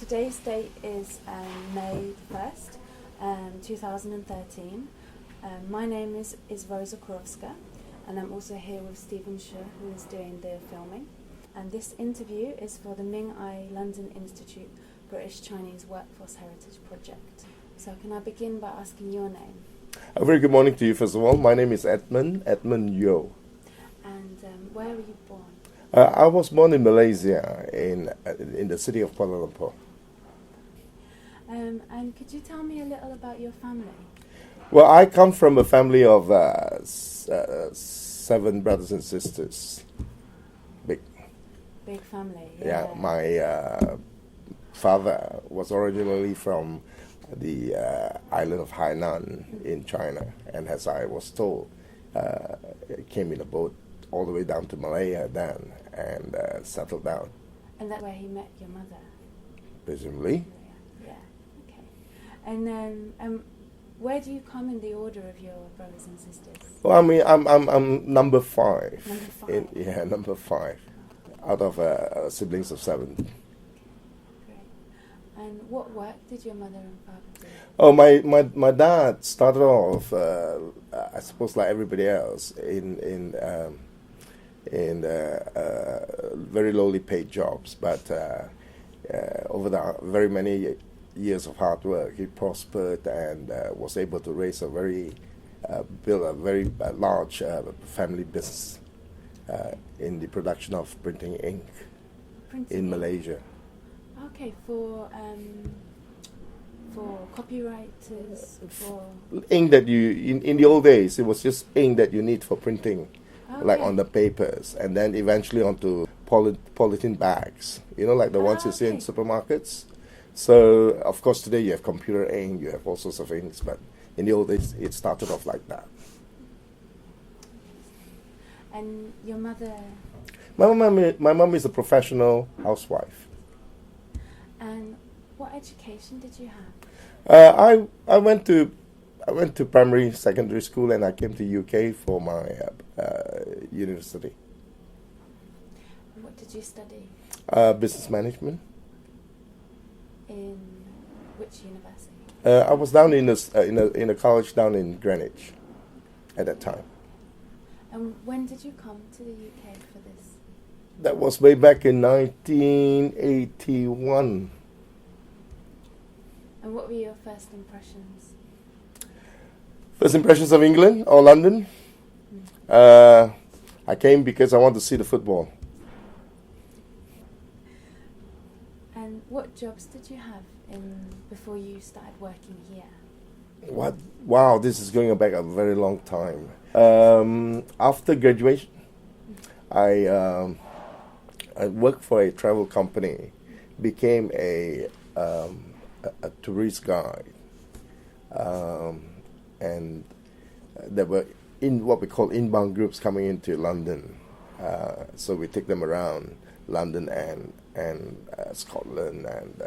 today's date is May 1st, 2013. My name is Rosa Kurowska, and I'm also here with Stephen Shi, who is doing the filming. And this interview is for the Ming-ai London Institute British Chinese Workforce Heritage Project. So can I begin by asking your name? A very good morning to you, first of all. My name is Edmond Yeo. And where were you born? I was born in Malaysia, in the city of Kuala Lumpur. And could you tell me a little about your family? Well, I come from a family of 7 brothers and sisters. Big family. Yeah, my father was originally from the island of Hainan in China, and as I was told, came in a boat all the way down to Malaysia then and settled down. And that's where he met your mother? Presumably. Yeah, okay. And then, where do you come in the order of your brothers and sisters? Well, I mean, I'm number 5. Number 5? Number 5, out of siblings of 7. Great. And what work did your mother and father do? Oh, my dad started off, I suppose, like everybody else, in very lowly paid jobs, but over the very many years of hard work, he prospered and was able to build a very large family business in the production of printing ink in Malaysia. Okay, for copywriters, for ink that in the old days, it was just ink that you need for printing. Okay. Like on the papers, and then eventually onto polythene bags, like the ones you see in supermarkets. So, of course, today you have computer ink, you have all sorts of inks, but in the old days, it started off like that. And your mother? My mom is a professional housewife. And what education did you have? I went to primary, secondary school, and I came to UK for my university. What did you study? Business management. In which university? I was down in a college down in Greenwich at that time. And when did you come to the UK for this? That was way back in 1981. And what were your first impressions? First impressions of England or London? I came because I want to see the football. And what jobs did you have before you started working here? What? Wow, this is going back a very long time. After graduation, I worked for a travel company, became a tourist guide, and there were what we call inbound groups coming into London. So we take them around London and Scotland and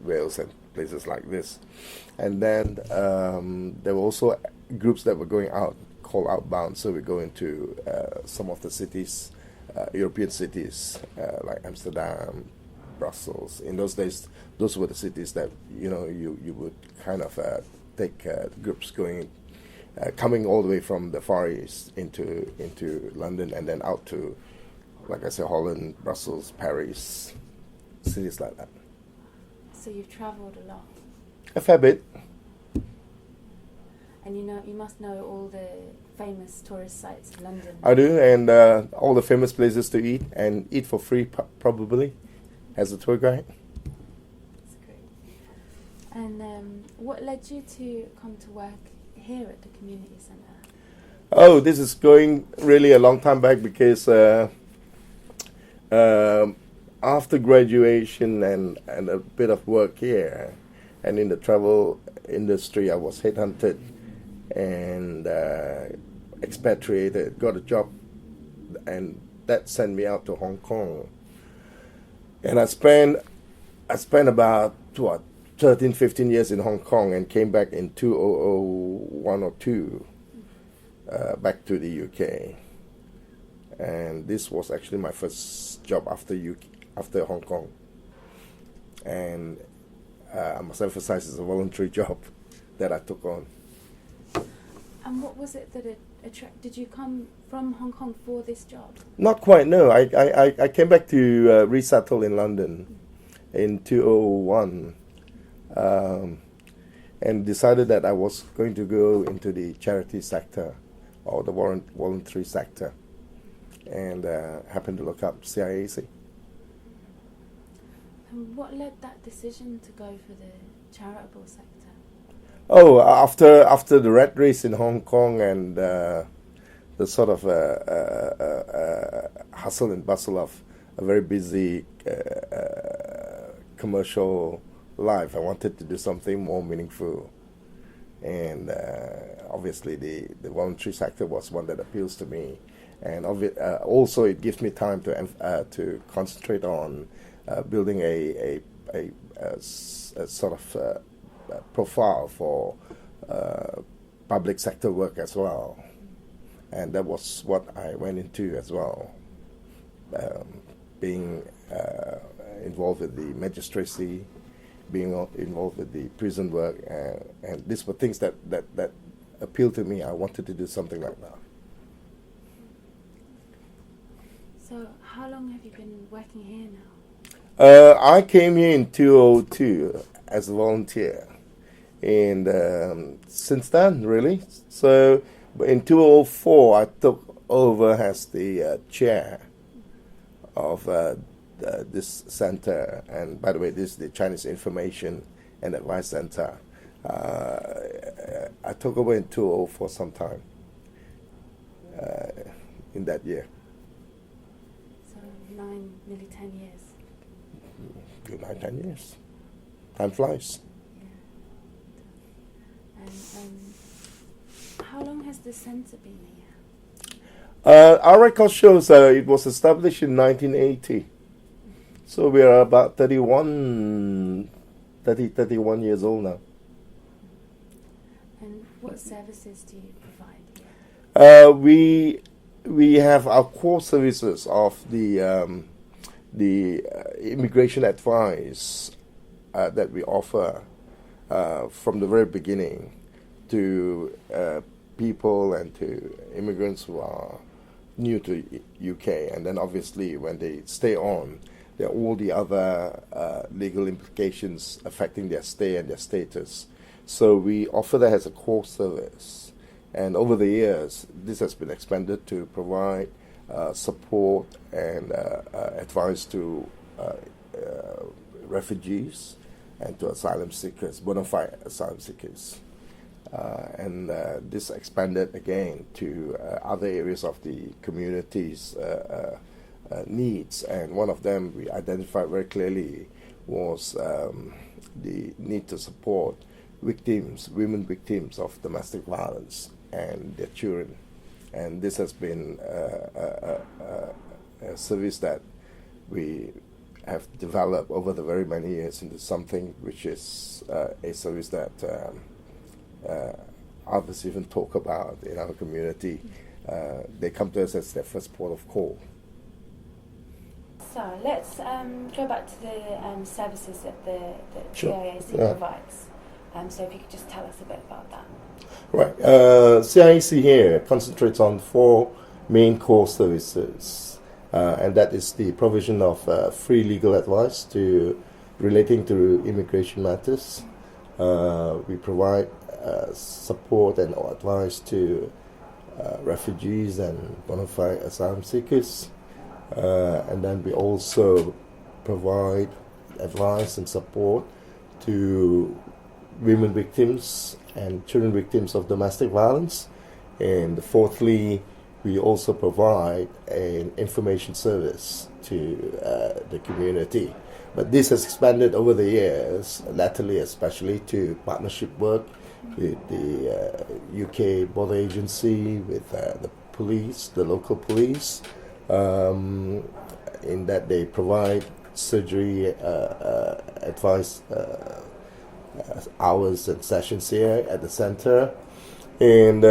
Wales and places like this. And then there were also groups that were going out, called outbound. So we go into some of the cities, European cities like Amsterdam, Brussels. In those days, those were the cities that you would kind of take groups coming all the way from the Far East into London, and then out to, like I said, Holland, Brussels, Paris, cities like that. So you've travelled a lot. A fair bit. And you must know all the famous tourist sites in London. I do, and all the famous places to eat, and eat for free probably as a tour guide. That's great. And what led you to come to work here at the community centre? Oh, this is going really a long time back because after graduation and a bit of work here and in the travel industry, I was headhunted and expatriated, got a job, and that sent me out to Hong Kong. And I spent about 13, 15 years in Hong Kong and came back in 2001 or 2 back to the UK. And this was actually my first job after Hong Kong. and I must emphasize it's a voluntary job that I took on. And what was it that attracted? Did you come from Hong Kong for this job? Not quite, no. I came back to resettle in London in 2001 and decided that I was going to go into the charity sector or the voluntary sector, and happened to look up CIAC. And what led that decision to go for the charitable sector? Oh, after the rat race in Hong Kong and the sort of hustle and bustle of a very busy commercial life, I wanted to do something more meaningful. And obviously the voluntary sector was one that appeals to me. And also it gives me time to concentrate on building a sort of profile for public sector work as well. And that was what I went into as well, being involved with the magistracy, being involved with the prison work, and these were things that appealed to me. I wanted to do something like that. So how long have you been working here now? I came here in 2002 as a volunteer, and since then, really. So in 2004, I took over as the chair of this center. And by the way, this is the Chinese Information and Advice Center. I took over in 2004 sometime in that year. So nearly 10 years. Good 9-10 years. Time flies. Yeah. And how long has the centre been here? Our record shows it was established in 1980. So we are about 31 years old now. And what services do you provide here? We have our core services of the immigration advice that we offer from the very beginning to people and to immigrants who are new to UK, and then obviously when they stay on, there are all the other legal implications affecting their stay and their status. So we offer that as a core service, and over the years this has been expanded to provide support and advice to refugees and to asylum seekers, bona fide asylum seekers. And this expanded again to other areas of the community's needs. And one of them we identified very clearly was the need to support women victims of domestic violence and their children. And this has been a service that we have developed over the very many years into something which is a service that others even talk about in our community. They come to us as their first port of call. So let's go back to the services that the Sure. CIAC Yeah. provides. So if you could just tell us a bit about that. Right. CIAC here concentrates on 4 main core services, and that is the provision of free legal advice relating to immigration matters. We provide support and advice to refugees and bona fide asylum seekers, and then we also provide advice and support to women victims and children victims of domestic violence. And fourthly, we also provide an information service to the community. But this has expanded over the years, latterly especially, to partnership work with the UK border agency, with the police, the local police, in that they provide surgery advice hours and sessions here at the center. And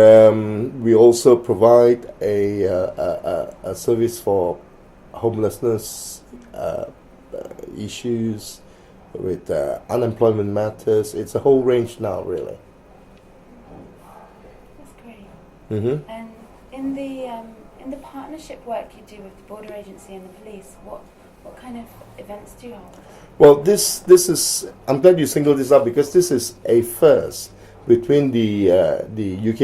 we also provide a service for homelessness issues. with unemployment matters. It's a whole range now, really. That's great. Mm-hmm. And in the partnership work you do with the border agency and the police, what kind of events do you hold? Well, this is. I'm glad you singled this out because this is a first between the UK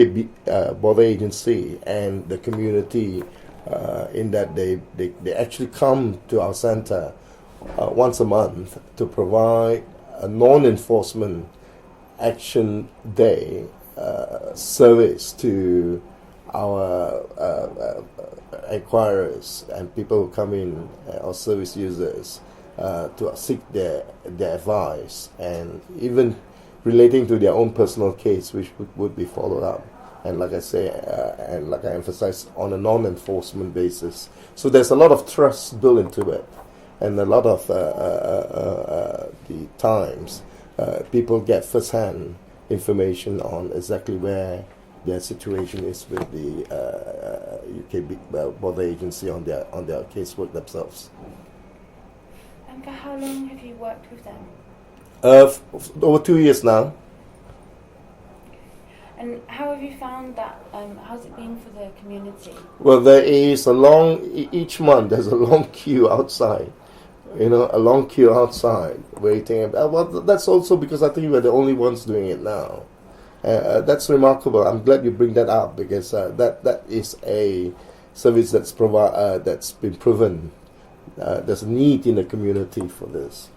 border agency and the community, in that they actually come to our centre once a month to provide a non-enforcement action day service to our inquirers and people who come in, our service users, to seek their advice, and even relating to their own personal case, which would be followed up. And like I say, and like I emphasize, on a non-enforcement basis. So there's a lot of trust built into it, and a lot of the times people get first-hand information on exactly where their situation is with the UK border agency on their casework themselves. And for how long have you worked with them? Over 2 years now. And how have you found that? How's it been for the community? Well, there is each month there's a long queue outside. A long queue outside waiting. Well, that's also because I think we're the only ones doing it now. That's remarkable. I'm glad you bring that up because that is a service that's been proven. There's a need in the community for this.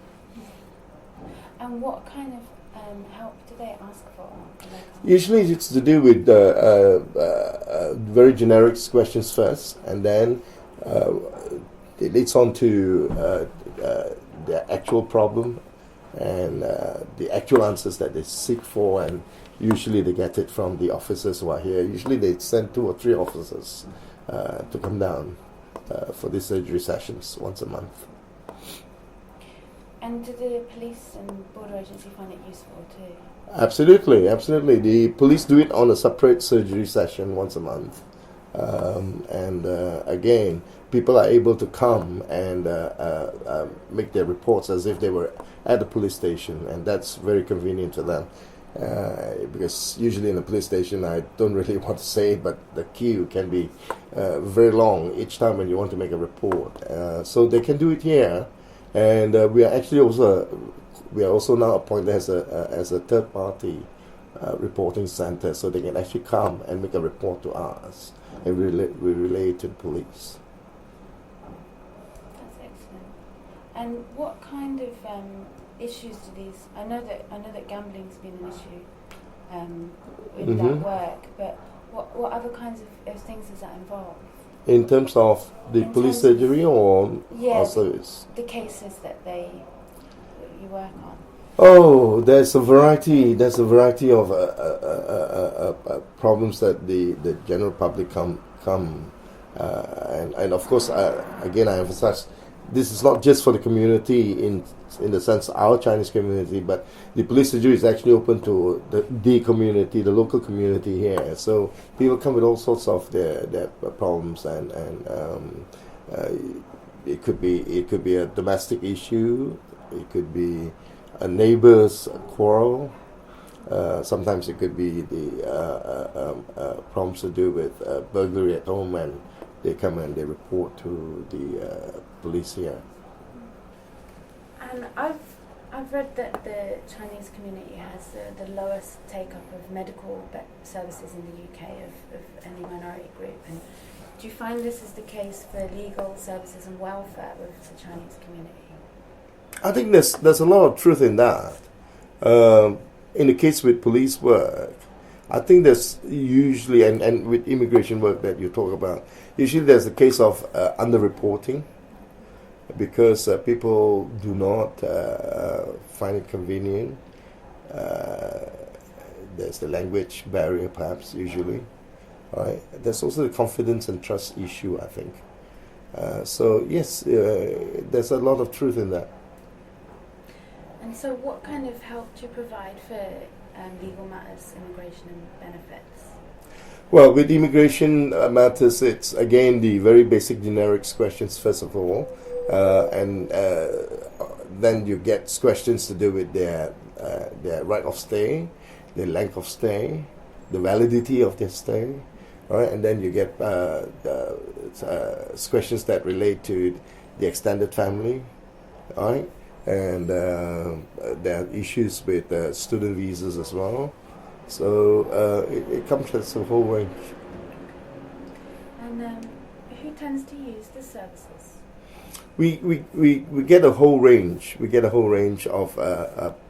And what kind of help do they ask for? Usually it's to do with very generic questions first, and then it leads on to the actual problem and the actual answers that they seek for, and usually they get it from the officers who are here. Usually they send 2 or 3 officers to come down for these surgery sessions once a month. And do the police and border agency find it useful too? Absolutely. The police do it on a separate surgery session once a month. Again, people are able to come and make their reports as if they were at the police station, and that's very convenient to them. Because usually in a police station, I don't really want to say it, but the queue can be very long each time when you want to make a report. So they can do it here, and we are also now appointed as a third party reporting center, so they can actually come and make a report to us, and we relay it to the police. That's excellent. And what kind of issues do these? I know that gambling's been an issue in that work, but what other kinds of things does that involve? In terms of the police surgery or service? The cases that you work on. Oh, there's a variety of problems that the general public come and of course again I emphasize, this is not just for the community in the sense our Chinese community, but the police surgery is actually open to the community, the local community here. So people come with all sorts of their problems, and it could be a domestic issue, it could be a neighbor's quarrel. Sometimes it could be the problems to do with burglary at home, and they come and they report to the police here. And I've read that the Chinese community has the lowest take-up of medical services in the UK of any minority group. And do you find this is the case for legal services and welfare with the Chinese community? I think there's a lot of truth in that. In the case with police work, I think there's usually, and with immigration work that you talk about, usually there's a case of underreporting, because people do not find it convenient. There's the language barrier, perhaps, usually. Right? There's also the confidence and trust issue, I think. So yes, there's a lot of truth in that. And so what kind of help do you provide for legal matters, immigration and benefits? Well, with immigration matters, it's again the very basic generics questions, first of all. And then you get questions to do with their right of stay, the length of stay, the validity of their stay, all right, and then you get questions that relate to the extended family, all right, and there are issues with student visas as well. So it comes as a whole range. And who tends to use the services? We get a whole range. We get a whole range of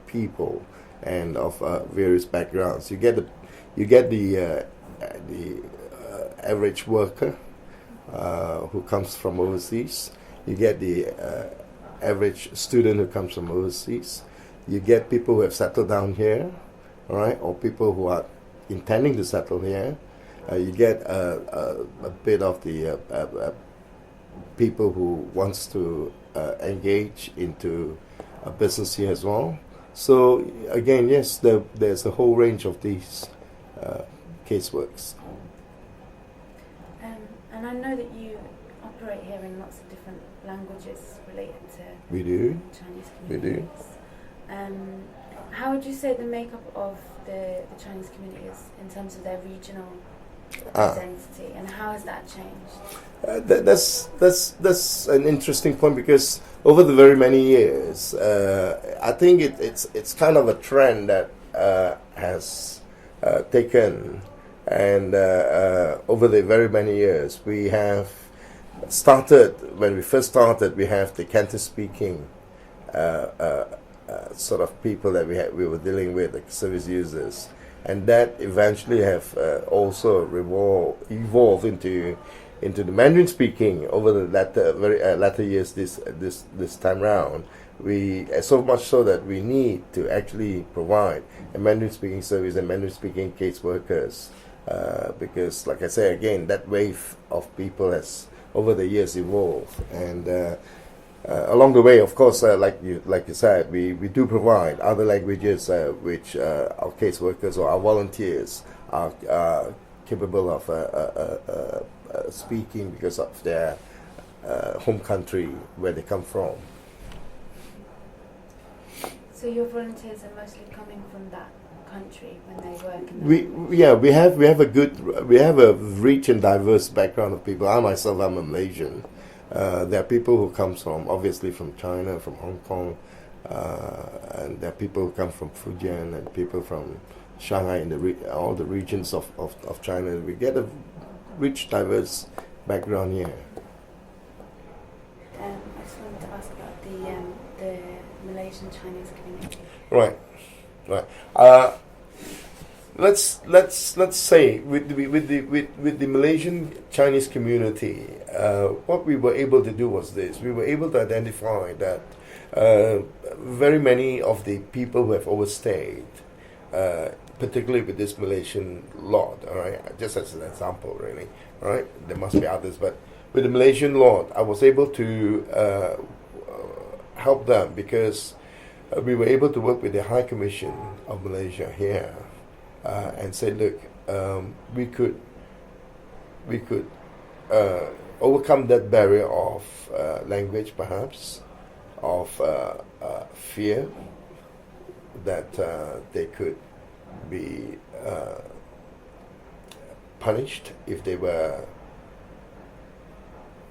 people and of various backgrounds. You get the average worker who comes from overseas. You get the average student who comes from overseas. You get people who have settled down here, all right, or people who are intending to settle here. You get a bit of the people who wants to engage into a business here as well. So again, yes, there's a whole range of these caseworks. And I know that you operate here in lots of different languages related to We do. Chinese We do. communities. How would you say the makeup of the Chinese community is in terms of their regional identity, and how has that changed? That's an interesting point, because over the very many years, I think it's kind of a trend that has taken, and over the very many years, we have started. When we first started, we have the Canton speaking sort of people that we were dealing with, the service users. And that eventually have also evolved into the Mandarin speaking over the latter years. This time round, we so much so that we need to actually provide a Mandarin speaking service and Mandarin speaking caseworkers, because, like I say again, that wave of people has over the years evolved, and along the way, of course, like you said, we do provide other languages which our caseworkers or our volunteers are capable of speaking because of their home country where they come from. So your volunteers are mostly coming from that country when they work in we have a rich and diverse background of people. I myself, I'm a Malaysian. There are people who come from, obviously, from China, from Hong Kong, and there are people who come from Fujian and people from Shanghai and all the regions of China. We get a rich, diverse background here. I just wanted to ask about the Malaysian Chinese community. Right. Let's say with the Malaysian Chinese community, what we were able to do was this: we were able to identify that very many of the people who have overstayed, particularly with this Malaysian lot, all right, just as an example, really, all right. There must be others, but with the Malaysian lot, I was able to help them because we were able to work with the High Commission of Malaysia here. And say, look, we could overcome that barrier of language, perhaps, of fear that they could be punished if they were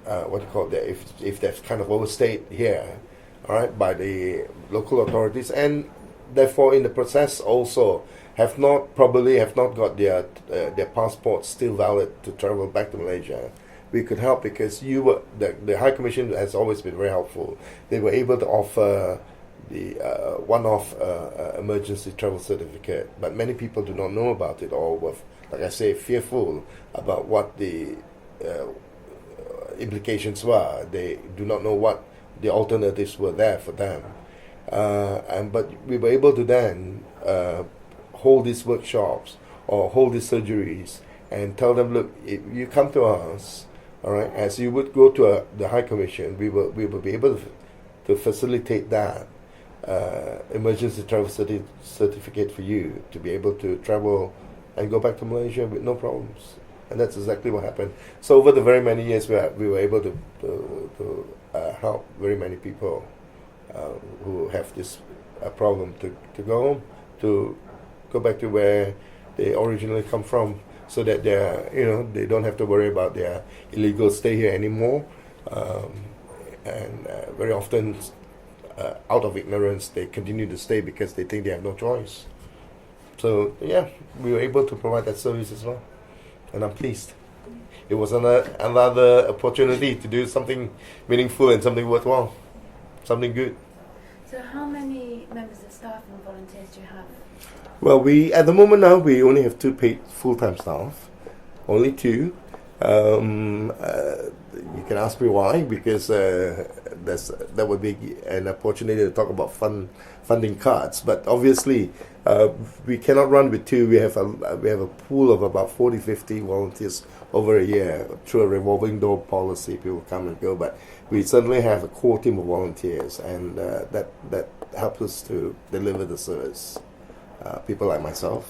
if they've kind of overstayed here, all right, by the local authorities, and therefore in the process also have not got their passports still valid to travel back to Malaysia. We could help because the High Commission has always been very helpful. They were able to offer the one-off emergency travel certificate, but many people do not know about it, or were, like I say, fearful about what the implications were. They do not know what the alternatives were there for them. But we were able to then hold these workshops or hold these surgeries and tell them, look, if you come to us, all right, as you would go to the High Commission, we will be able to facilitate that emergency travel certificate for you to be able to travel and go back to Malaysia with no problems. And that's exactly what happened. So over the very many years, we were able to help very many people who have this problem to go home, to go back to where they originally come from, so that they don't have to worry about their illegal stay here anymore. And very often, out of ignorance, they continue to stay because they think they have no choice. So yeah, we were able to provide that service as well, and I'm pleased. It was another opportunity to do something meaningful and something worthwhile, something good. So how many members of staff and volunteers do you have? Well, at the moment now, we only have 2 paid full-time staff, only 2. You can ask me why, because that would be an opportunity to talk about funding cards. But obviously, we cannot run with 2. We have a pool of about 40-50 volunteers over a year through a revolving door policy. People come and go, but we certainly have a core team of volunteers, and that helps us to deliver the service. People like myself,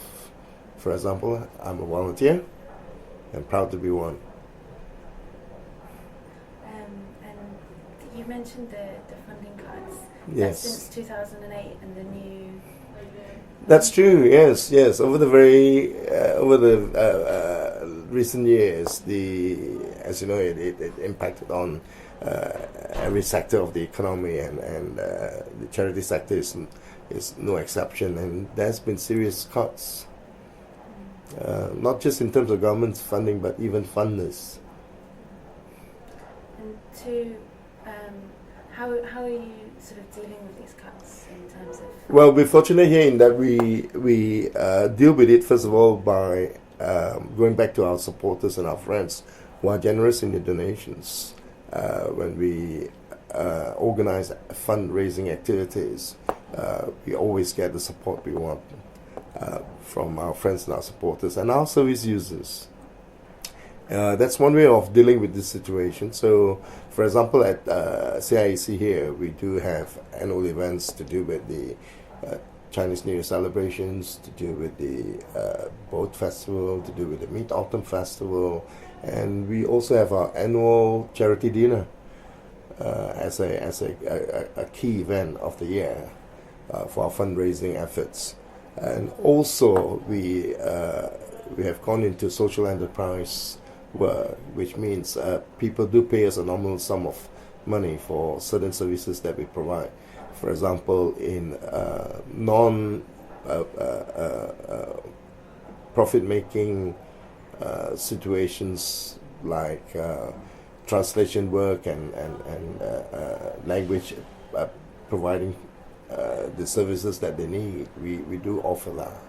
for example, I'm a volunteer and proud to be one. And you mentioned the funding cards. Yes. That's since 2008 and the new... That's true. Yes. Over the recent years, as you know, it impacted on every sector of the economy, and the charity sector is no exception. And there's been serious cuts, not just in terms of government funding, but even funders. And how are you sort of dealing with these cuts in terms of... Well, we're fortunate here in that we deal with it, first of all, by going back to our supporters and our friends who are generous in their donations. When we organize fundraising activities, we always get the support we want from our friends and our supporters and our service users. That's one way of dealing with this situation. So, for example, at CIAC here, we do have annual events to do with the Chinese New Year celebrations, to do with the Boat Festival, to do with the Mid-Autumn Festival, and we also have our annual charity dinner as a key event of the year for our fundraising efforts. And also, we have gone into social enterprise work, which means people do pay us a nominal sum of money for certain services that we provide. For example, in profit-making situations like translation work and language providing the services that they need, we do offer that.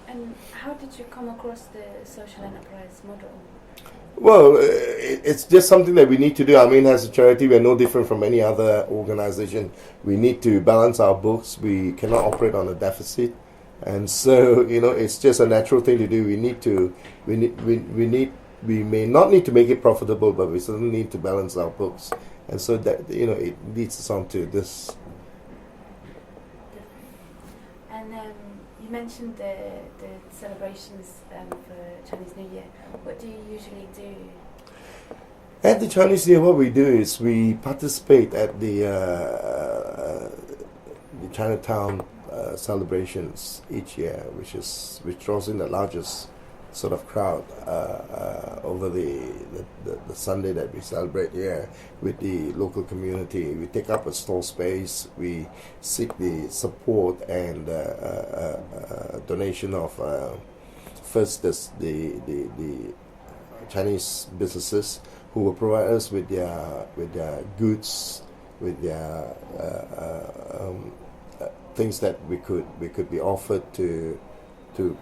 And how did you come across the social enterprise model? Well, it's just something that we need to do. I mean, as a charity, we're no different from any other organization. We need to balance our books. We cannot operate on a deficit. And so, it's just a natural thing to do. We may not need to make it profitable, but we certainly need to balance our books. And so that, it leads us on to this. And you mentioned the celebrations for Chinese New Year. What do you usually do? At the Chinese New Year, what we do is we participate at the Chinatown celebrations each year, which draws in the largest sort of crowd over the Sunday that we celebrate here with the local community. We take up a stall space. We seek the support and donation of first the Chinese businesses who will provide us with their goods, with their things that we could be offered to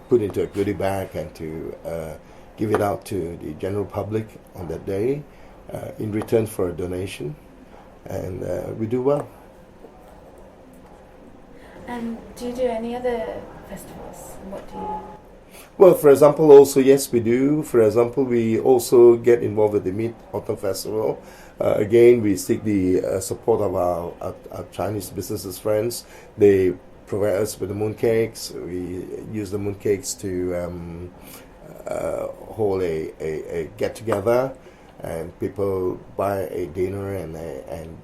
put into a goodie bag and to give it out to the general public on that day in return for a donation, and we do well. And do you do any other festivals? And what do you... Well, for example, also, yes, we do. For example, we also get involved with the Mid-Autumn Festival. Again, we seek the support of our Chinese businesses friends. They provide us with the mooncakes. We use the mooncakes to hold a get-together and people buy a dinner, and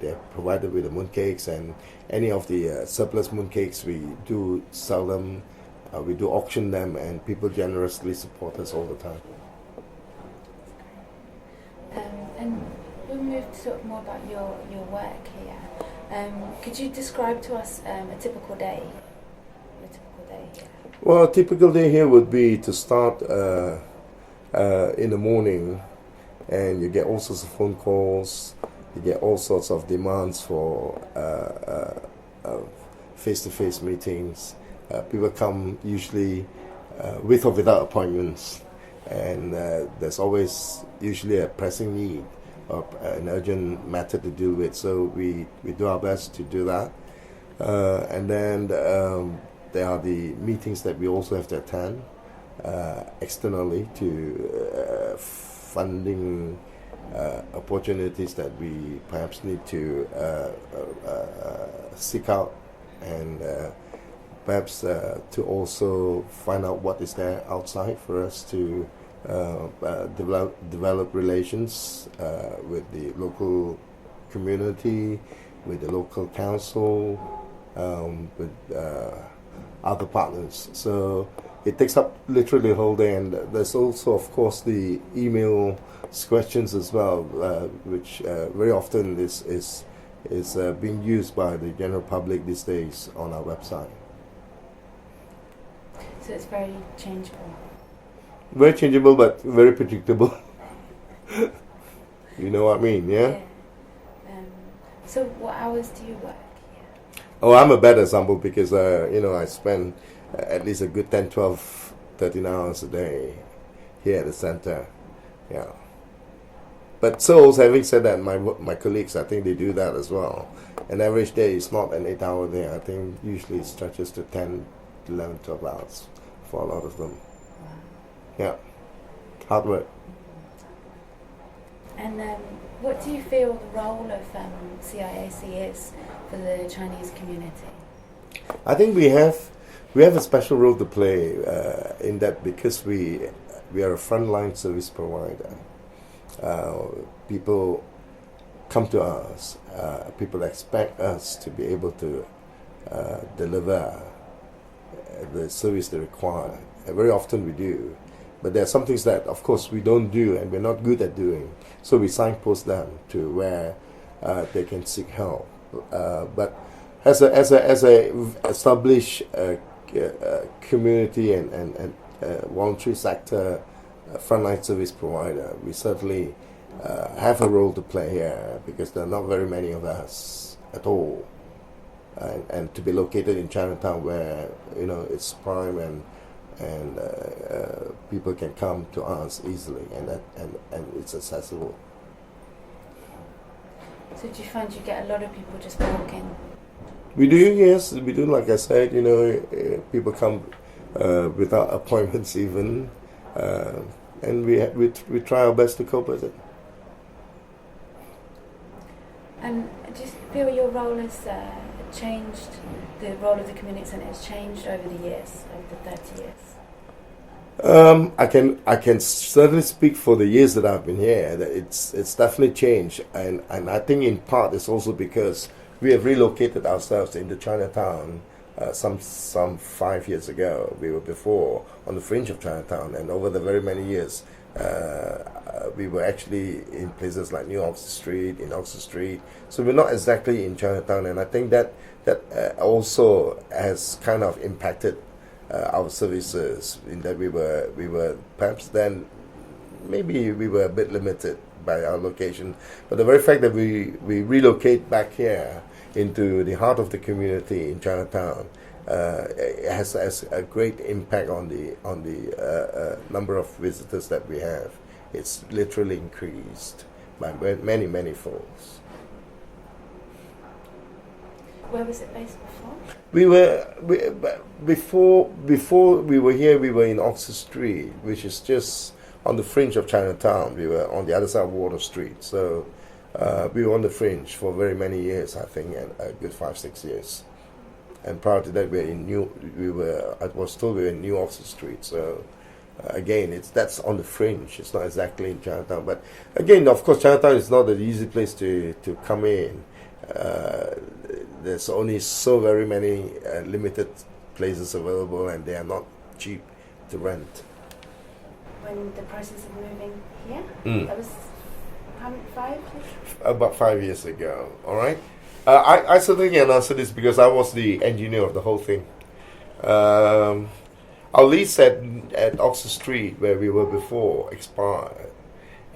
they're provided with the mooncakes, and any of the surplus mooncakes we do sell them, we do auction them, and people generously support us all the time. And we'll move to talk more about your work here. Could you describe to us a typical day? Here? Well, a typical day here would be to start in the morning, and you get all sorts of phone calls, you get all sorts of demands for face-to-face meetings. People come usually with or without appointments, and there's always usually a pressing need or an urgent matter to deal with, so we do our best to do that. And then there are the meetings that we also have to attend externally to funding opportunities that we perhaps need to seek out, and perhaps to also find out what is there outside for us to develop relations with the local community, with the local council, with other partners. So it takes up literally the whole day, and there's also, of course, the email questions as well, which very often is being used by the general public these days on our website. So it's very changeable. Very changeable, but very predictable. You know what I mean, yeah? So what hours do you work here? Oh, I'm a bad example because, I spend at least a good 10, 12, 13 hours a day here at the center. Yeah. But so, having said that, my colleagues, I think they do that as well. An average day is not an 8-hour day. I think usually it stretches to 10, 11, 12 hours for a lot of them. Wow. Yeah. Hard work. And what do you feel the role of CIAC is for the Chinese community? I think we have a special role to play in that, because we are a frontline service provider. People come to us. People expect us to be able to deliver the service they require. And very often we do. But there are some things that, of course, we don't do and we're not good at doing. So we signpost them to where they can seek help. But as a established community and voluntary sector frontline service provider, we certainly have a role to play here, because there are not very many of us at all. And to be located in Chinatown, where it's prime and people can come to us easily, and it's accessible. So do you find you get a lot of people just walking? We do, yes, we do. Like I said, people come without appointments even, and we try our best to cope with it. And do you feel your role has changed? The role of the community centre has changed over the years, over the 30 years? I can certainly speak for the years that I've been here, that it's definitely changed, and I think in part it's also because we have relocated ourselves into Chinatown some 5 years ago. We were before on the fringe of Chinatown, and over the very many years we were actually in places like New Oxford Street, in Oxford Street. So we're not exactly in Chinatown, and I think that also has kind of impacted our services, in that we were perhaps then maybe we were a bit limited by our location, but the very fact that we relocate back here into the heart of the community in Chinatown has a great impact on the number of visitors that we have. It's literally increased by many folds. Where was it based before? Before we were here, we were in Oxford Street, which is just on the fringe of Chinatown. We were on the other side of Water Street, so we were on the fringe for very many years. I think a good 5-6 years. And prior to that, we were in New Oxford Street. So Again, that's on the fringe. It's not exactly in Chinatown, but again, of course, Chinatown is not an easy place to come in. There's only so very many limited places available, and they are not cheap to rent. When the process of moving here, that was how many, 5 years? About 5 years ago. All right. I certainly can answer this because I was the engineer of the whole thing. Our lease at Oxford Street, where we were before, expired.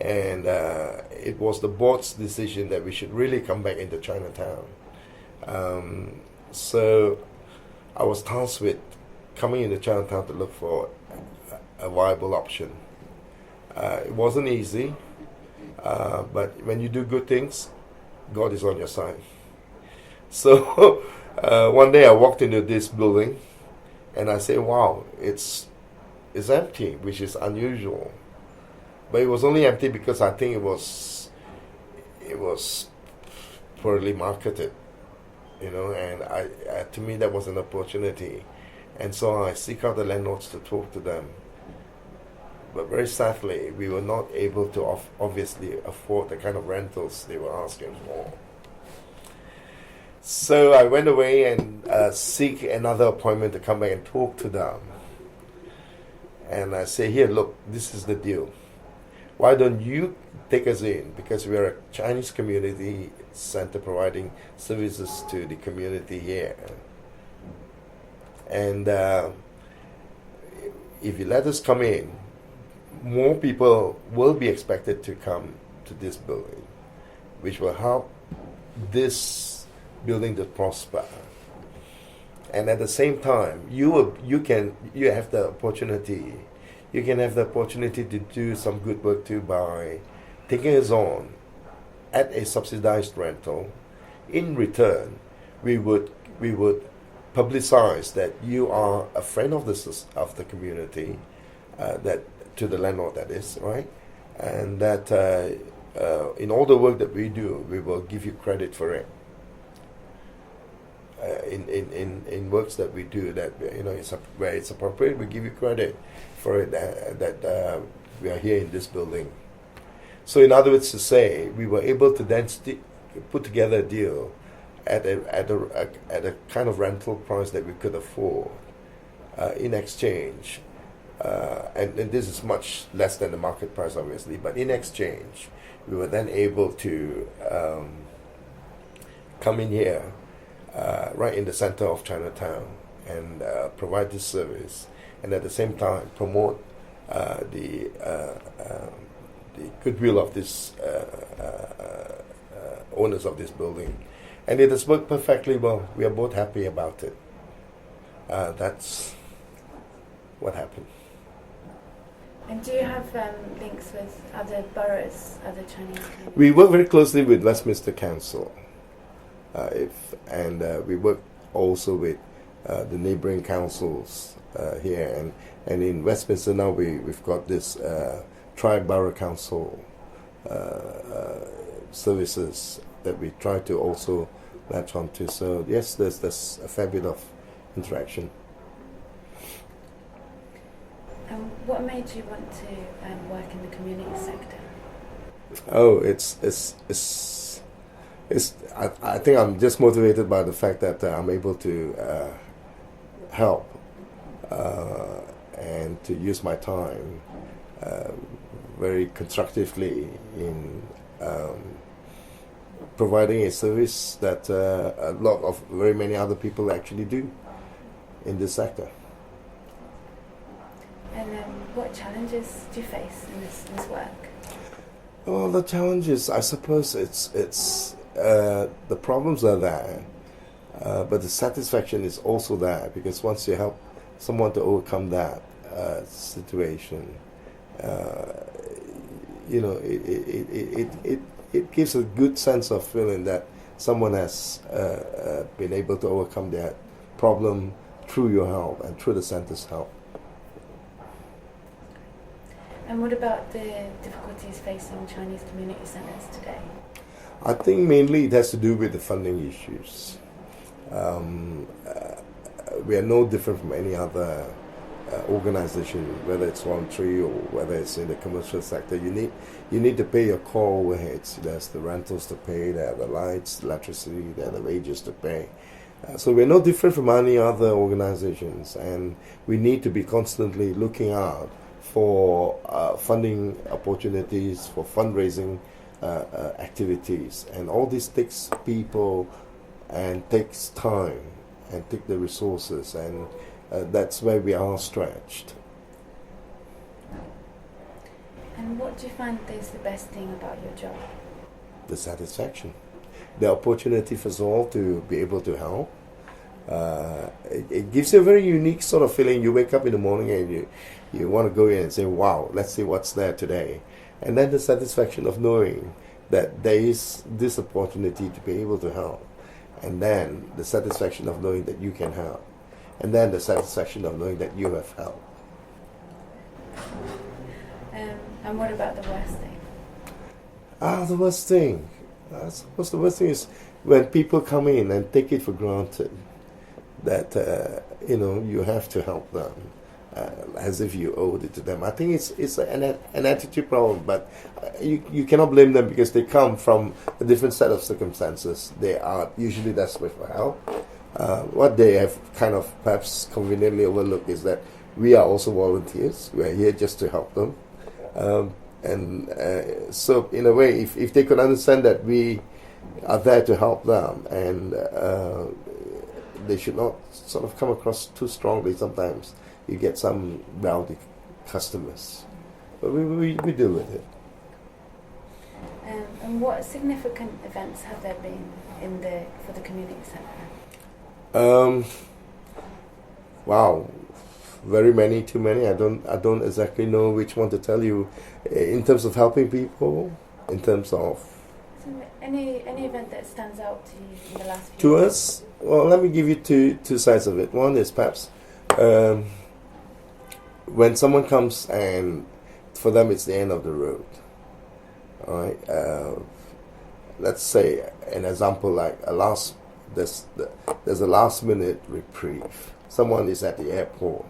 And it was the board's decision that we should really come back into Chinatown. So I was tasked with coming into Chinatown to look for a viable option. It wasn't easy, but when you do good things, God is on your side. So one day I walked into this building, and I said, wow, it's empty, which is unusual. But it was only empty because I think it was poorly marketed, and to me that was an opportunity. And so I seek out the landlords to talk to them. But very sadly, we were not able to obviously afford the kind of rentals they were asking for. So I went away and seek another appointment to come back and talk to them. And I say, here, look, this is the deal. Why don't you take us in? Because we are a Chinese community center providing services to the community here. And if you let us come in, more people will be expected to come to this building, which will help this building to prosper. And at the same time, you have the opportunity. You can have the opportunity to do some good work too by taking us on at a subsidized rental. In return, we would publicize that you are a friend of the community, that to the landlord, that is, right, and that in all the work that we do, we will give you credit for it. In works that we do, that where it's appropriate, we give you credit for it, that we are here in this building. So in other words to say, we were able to then put together a deal at a kind of rental price that we could afford. In exchange, and this is much less than the market price, obviously, but in exchange, we were then able to come in here right in the center of Chinatown and provide this service, and at the same time promote the goodwill of this owners of this building. And it has worked perfectly well. We are both happy about it. That's what happened. And do you have links with other boroughs, other Chinese communities? We work very closely with Westminster Council. We work also with the neighbouring councils here. And in Westminster now we've got this Tri-Borough Council services that we try to also latch onto. So yes, there's a fair bit of interaction. What made you want to work in the community sector? Oh, I think I'm just motivated by the fact that I'm able to help and to use my time very constructively in providing a service that a lot of very many other people actually do in this sector. And what challenges do you face in this work? Well, the challenges, I suppose, it's the problems are there, but the satisfaction is also there, because once you help someone to overcome that situation, it gives a good sense of feeling that someone has been able to overcome that problem through your help and through the center's help. And what about the difficulties facing Chinese community centres today? I think mainly it has to do with the funding issues. We are no different from any other organization, whether it's voluntary or whether it's in the commercial sector, you need to pay your core overheads. There's the rentals to pay, there are the lights, electricity, there are the wages to pay. So we're no different from any other organizations, and we need to be constantly looking out for funding opportunities, for fundraising activities, and all this takes people and takes time and take the resources, and that's where we are stretched. And what do you find is the best thing about your job? The satisfaction, the opportunity for us all to be able to help. It gives you a very unique sort of feeling. You wake up in the morning and you want to go in and say, wow, let's see what's there today. And then the satisfaction of knowing that there is this opportunity to be able to help. And then the satisfaction of knowing that you can help. And then the satisfaction of knowing that you have helped. And what about the worst thing? The worst thing. I suppose the worst thing is when people come in and take it for granted that you have to help them as if you owed it to them. I think it's an attitude problem, but you cannot blame them because they come from a different set of circumstances. They are usually desperate for help. What they have kind of perhaps conveniently overlooked is that we are also volunteers. We are here just to help them. So in a way, if they could understand that we are there to help them, and they should not sort of come across too strongly. Sometimes you get some rowdy customers, but we deal with it. And what significant events have there been for the community centre? Wow, very many, too many. I don't exactly know which one to tell you. In terms of helping people, in terms of any event that stands out to you in the last few to years? us. Well, let me give you two sides of it. One is perhaps when someone comes and for them it's the end of the road. All right. Let's say an example like there's a last minute reprieve. Someone is at the airport.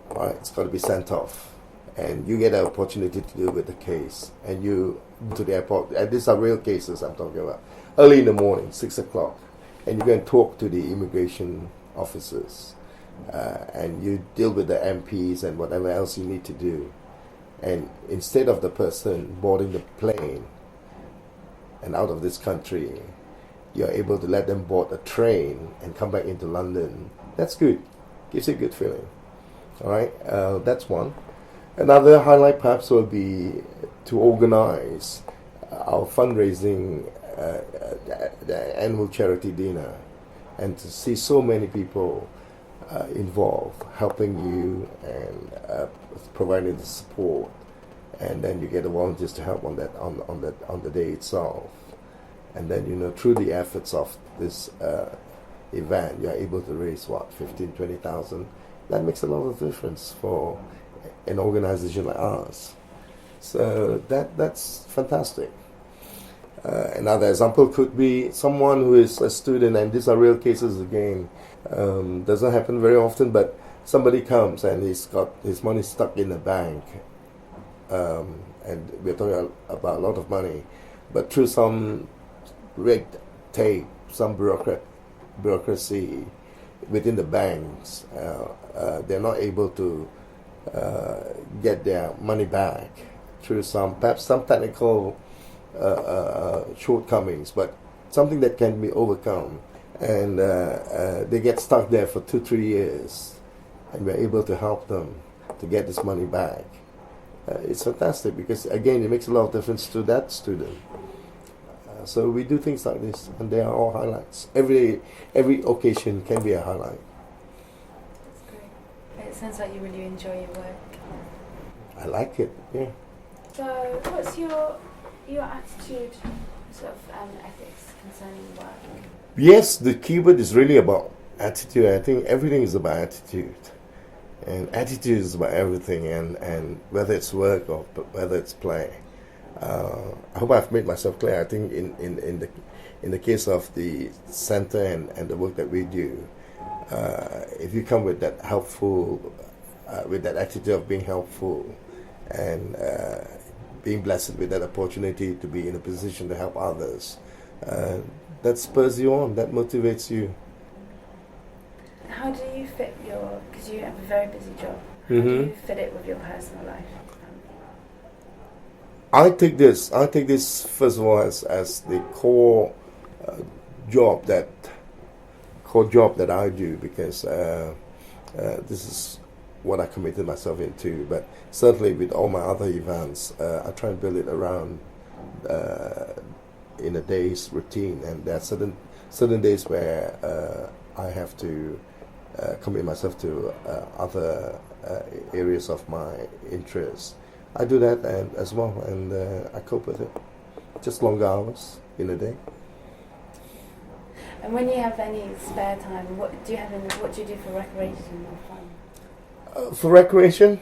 All right, it's got to be sent off, and you get an opportunity to deal with the case, and you to the airport. And these are real cases I'm talking about. Early in the morning, 6 o'clock, and you go and talk to the immigration officers, and you deal with the MPs and whatever else you need to do. And instead of the person boarding the plane and out of this country, you're able to let them board a train and come back into London. That's good. Gives you a good feeling. All right, that's one. Another highlight perhaps will be to organize our fundraising, the annual charity dinner, and to see so many people involved, helping you and providing the support, and then you get the volunteers to help on the day itself, and then through the efforts of this event, you are able to raise 15,000-20,000. That makes a lot of difference for an organization like ours. So that's fantastic. Another example could be someone who is a student, and these are real cases again. Doesn't happen very often, but somebody comes and he's got his money stuck in the bank, and we're talking about a lot of money, but through some red tape, some bureaucracy within the banks, they're not able to get their money back through perhaps some technical shortcomings, but something that can be overcome, and they get stuck there for 2-3 years, and we're able to help them to get this money back. It's fantastic because again it makes a lot of difference to that student. So we do things like this, and they are all highlights. Every occasion can be a highlight. That's great. It sounds like you really enjoy your work. I like it, yeah. So what's your attitude, sort of ethics concerning work? Yes, the keyword is really about attitude. I think everything is about attitude. And attitude is about everything, and whether it's work or whether it's play. I hope I've made myself clear. I think in the case of the center and the work that we do, if you come with that helpful with that attitude of being helpful and being blessed with that opportunity to be in a position to help others, that spurs you on, that motivates you. How do you fit because you have a very busy job, how do you fit it with your personal life? I take this first of all as the core job that I do, because this is what I committed myself into. But certainly with all my other events, I try and build it around in a day's routine, and there are certain days where I have to commit myself to other areas of my interest. I do that as well, and I cope with it. Just longer hours in a day. And when you have any spare time, what do you do for recreation or fun? For recreation,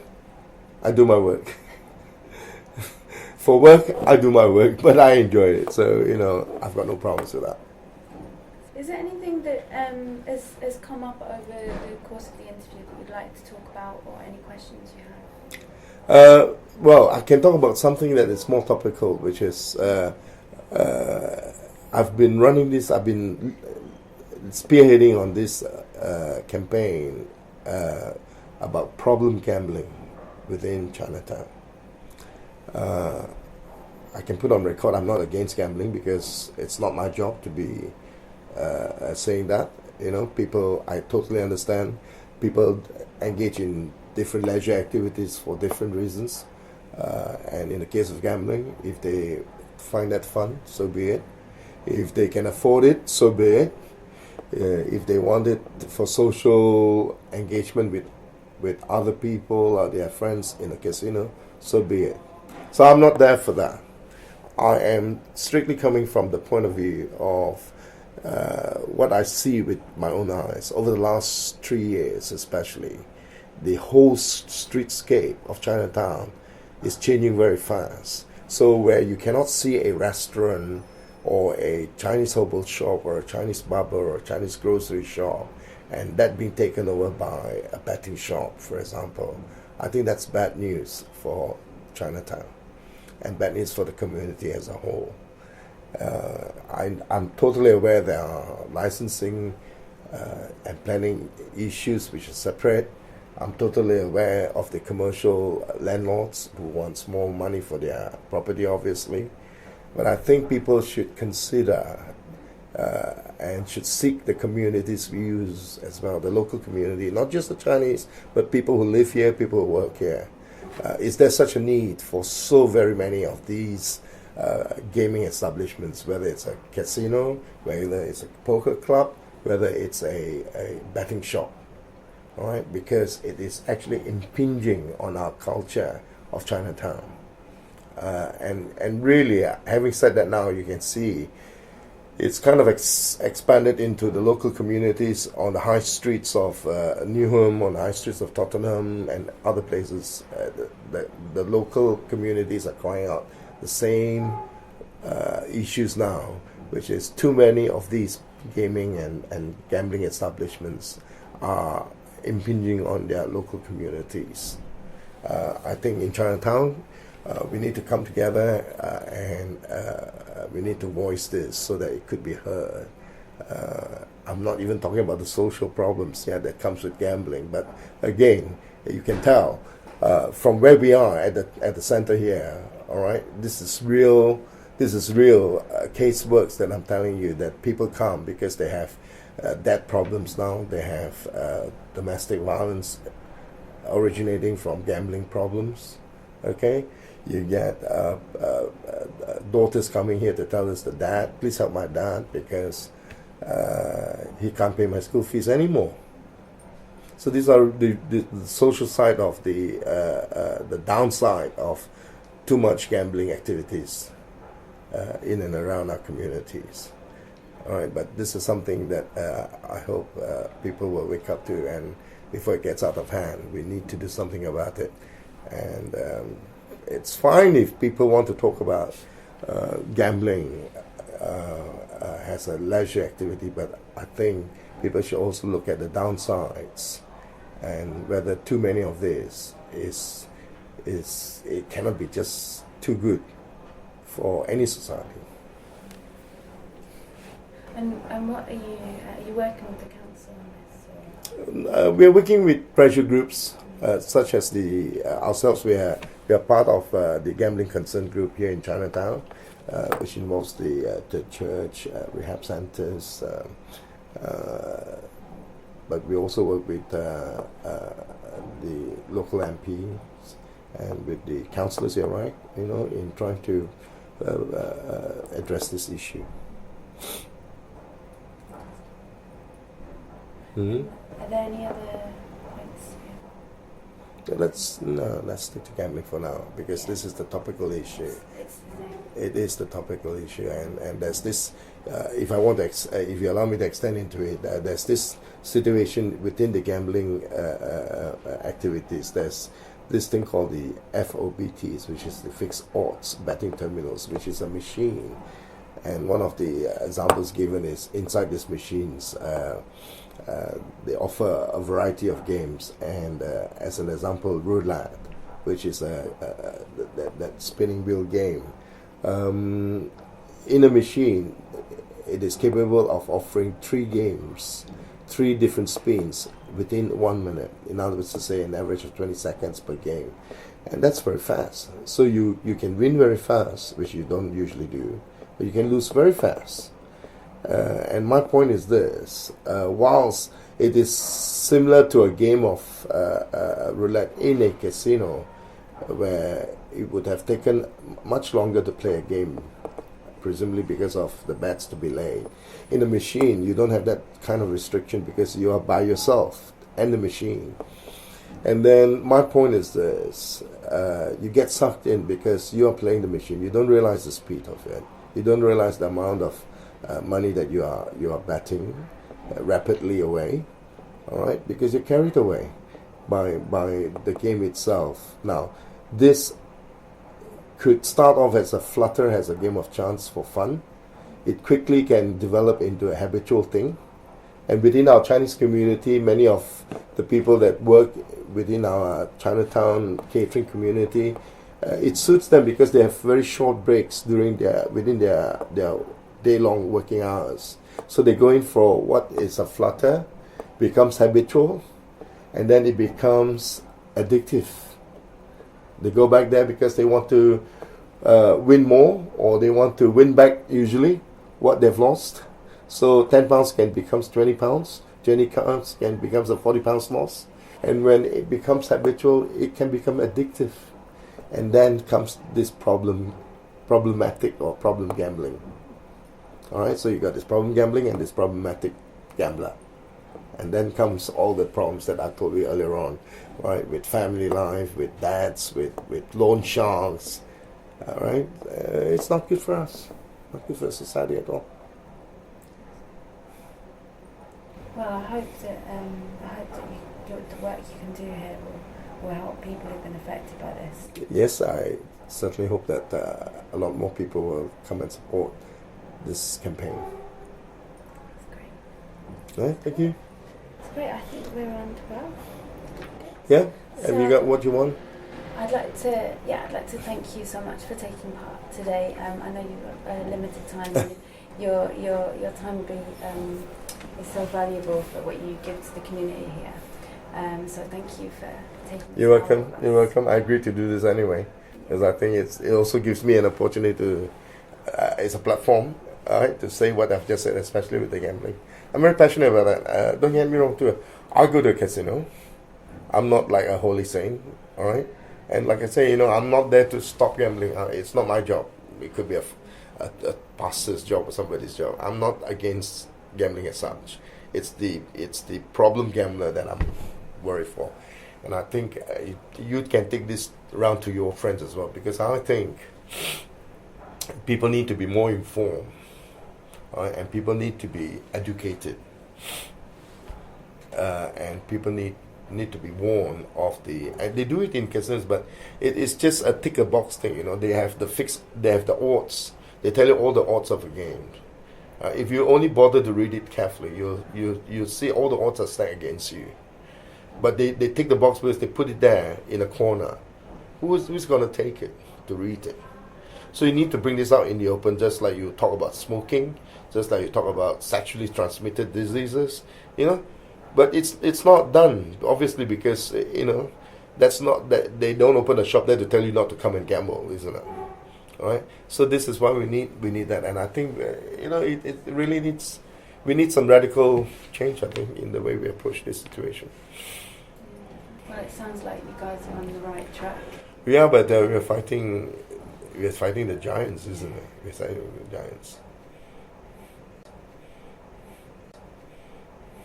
I do my work. For work, I do my work, but I enjoy it. So, I've got no problems with that. Is there anything that has come up over the course of the interview that you'd like to talk about, or any questions you have? Well, I can talk about something that is more topical, which is I've been spearheading on this campaign about problem gambling within Chinatown. I can put on record I'm not against gambling, because it's not my job to be saying that. People, I totally understand. People engage in different leisure activities for different reasons. And in the case of gambling, if they find that fun, so be it. If they can afford it, so be it. If they want it for social engagement with other people or their friends in a casino, so be it. So I'm not there for that. I am strictly coming from the point of view of what I see with my own eyes over the last 3 years, especially. The whole streetscape of Chinatown is changing very fast. So where you cannot see a restaurant or a Chinese herbal shop or a Chinese barber or a Chinese grocery shop, and that being taken over by a betting shop, for example, I think that's bad news for Chinatown and bad news for the community as a whole. I'm totally aware there are licensing and planning issues which are separate. I'm totally aware of the commercial landlords who want more money for their property, obviously. But I think people should consider and should seek the community's views as well, the local community, not just the Chinese, but people who live here, people who work here. Is there such a need for so very many of these gaming establishments, whether it's a casino, whether it's a poker club, whether it's a betting shop? All right, because it is actually impinging on our culture of Chinatown. And really, having said that, now you can see it's kind of expanded into the local communities on the high streets of Newham, on the high streets of Tottenham, and other places. The local communities are crying out the same issues now, which is too many of these gaming and gambling establishments are impinging on their local communities. I think in Chinatown, we need to come together and we need to voice this so that it could be heard. I'm not even talking about the social problems that comes with gambling, but again, you can tell from where we are at the center here. All right, this is real caseworks that I'm telling you, that people come because they have debt problems now. They have domestic violence originating from gambling problems. Okay, you get daughters coming here to tell us, the dad, please help my dad because he can't pay my school fees anymore. So these are the social side of the downside of too much gambling activities in and around our communities. All right, but this is something that I hope people will wake up to, and before it gets out of hand, we need to do something about it. And it's fine if people want to talk about gambling as a leisure activity, but I think people should also look at the downsides and whether too many of this is it cannot be just too good for any society. And what are you working with the council on this? Or? We are working with pressure groups such as ourselves. We are part of the gambling concern group here in Chinatown, which involves the church, rehab centers, but we also work with the local MPs and with the councillors here, right? In trying to address this issue. Mm-hmm. Are there any other points? Let's stick to gambling for now, because this is the topical issue. It is the topical issue, and there's this. If you allow me to extend into it, there's this situation within the gambling activities. There's this thing called the FOBTs, which is the fixed odds betting terminals, which is a machine. And one of the examples given is inside these machines, they offer a variety of games, and as an example, roulette, which is that spinning wheel game. In a machine, it is capable of offering 3 games, 3 different spins within 1 minute. In other words, to say an average of 20 seconds per game. And that's very fast. So you can win very fast, which you don't usually do, but you can lose very fast. And my point is this: whilst it is similar to a game of roulette in a casino, where it would have taken much longer to play a game, presumably because of the bets to be laid. In a machine, you don't have that kind of restriction because you are by yourself and the machine. And then my point is this: you get sucked in because you are playing the machine. You don't realize the speed of it. You don't realize the amount of money that you are betting rapidly away. All right, because you're carried away by the game itself. Now, this could start off as a flutter, as a game of chance for fun. It quickly can develop into a habitual thing. And within our Chinese community, many of the people that work within our Chinatown catering community, it suits them because they have very short breaks within their day-long working hours. So they go in for what is a flutter, becomes habitual, and then it becomes addictive. They go back there because they want to win more, or they want to win back usually what they've lost. So £10 can become £20, 20 pounds can become a £40 loss. And when it becomes habitual, it can become addictive. And then comes this problematic or problem gambling. Alright, so you got this problem gambling and this problematic gambler. And then comes all the problems that I told you earlier on, right? With family life, with dads, with loan sharks. Alright, it's not good for us. Not good for society at all. Well, I hope that the work you can do here will help people who've been affected by this. Yes, I certainly hope that a lot more people will come and support this campaign. That's great. Right, thank you. That's great. I think we're on 12. Yeah, So have you got what you want? I'd like to thank you so much for taking part today. I know you've got a limited time. And your time will be is so valuable for what you give to the community here. So thank you for taking. You're welcome. You're welcome. I agreed to do this anyway, because I think it also gives me an opportunity to. It's a platform, to say what I've just said, especially with the gambling. I'm very passionate about that. Don't get me wrong too. I'll go to a casino. I'm not like a holy saint, all right. And like I say, I'm not there to stop gambling. It's not my job. It could be a pastor's job or somebody's job. I'm not against gambling as such. It's the problem gambler that I'm worried for. And I think you can take this around to your friends as well, because I think people need to be more informed, and people need to be educated, and people need to be warned of and they do it in casinos, but it is just a tick a box thing. They have the odds. They tell you all the odds of a game. If you only bother to read it carefully, you see all the odds are stacked against you. but they take the box because they put it there in a corner. Who's going to take it to read it? So you need to bring this out in the open, just like you talk about smoking, just like you talk about sexually transmitted diseases, But it's not done, obviously, because that's not that they don't open a shop there to tell you not to come and gamble, isn't it? All right. So this is why we need that, and I think it really needs. We need some radical change, I think, in the way we approach this situation. Well, it sounds like you guys are on the right track. Yeah, but we're fighting the giants, isn't it? We're fighting the giants.